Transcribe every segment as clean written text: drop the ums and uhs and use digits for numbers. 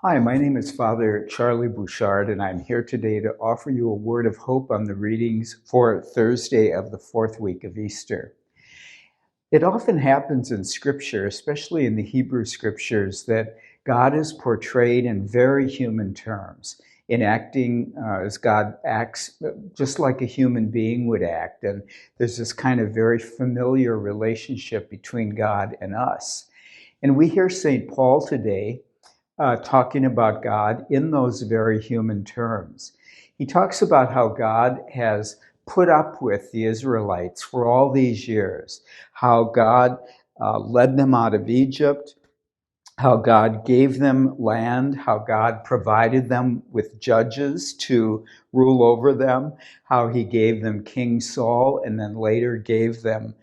Hi, my name is Father Charlie Bouchard, and I'm here today to offer you a word of hope on the readings for Thursday of the fourth week of Easter. It often happens in Scripture, especially in the Hebrew Scriptures, that God is portrayed in very human terms, enacting as God acts just like a human being would act. And there's this kind of very familiar relationship between God and us. And we hear St. Paul today talking about God in those very human terms. He talks about how God has put up with the Israelites for all these years, how God led them out of Egypt, how God gave them land, how God provided them with judges to rule over them, how he gave them King Saul and then later gave them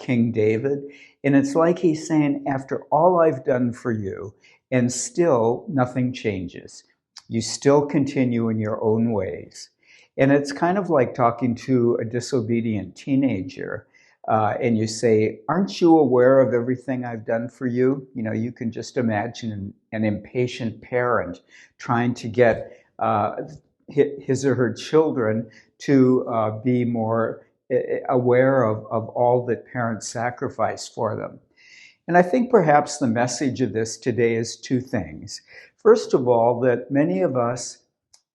King David. And it's like he's saying, after all I've done for you, and still nothing changes. You still continue in your own ways. And it's kind of like talking to a disobedient teenager and you say, aren't you aware of everything I've done for you? You know, you can just imagine an impatient parent trying to get his or her children to be more aware of all that parents sacrifice for them. And I think perhaps the message of this today is two things. First of all, that many of us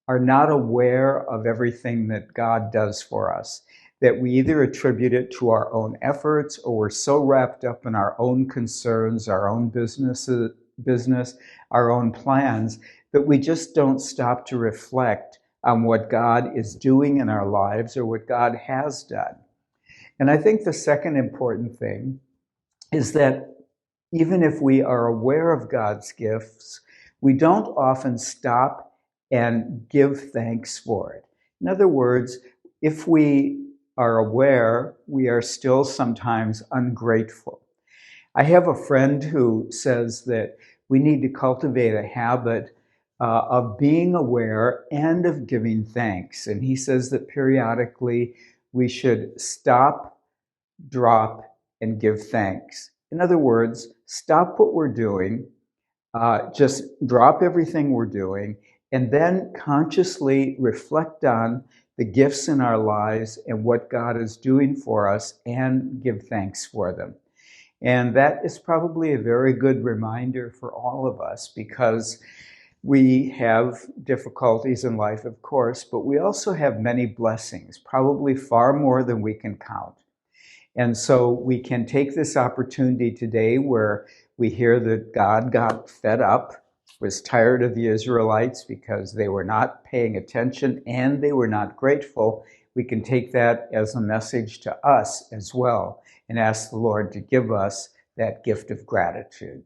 are not aware of everything that God does for us, that we either attribute it to our own efforts or we're so wrapped up in our own concerns, our own business, our own plans, that we just don't stop to reflect on what God is doing in our lives or what God has done. And I think the second important thing is that even if we are aware of God's gifts, we don't often stop and give thanks for it. In other words, if we are aware, we are still sometimes ungrateful. I have a friend who says that we need to cultivate a habit of being aware and of giving thanks. And he says that periodically we should stop, drop, and give thanks. In other words, stop what we're doing, just drop everything we're doing, and then consciously reflect on the gifts in our lives and what God is doing for us and give thanks for them. And that is probably a very good reminder for all of us because we have difficulties in life, of course, but we also have many blessings, probably far more than we can count. And so we can take this opportunity today where we hear that God got fed up, was tired of the Israelites because they were not paying attention and they were not grateful. We can take that as a message to us as well and ask the Lord to give us that gift of gratitude.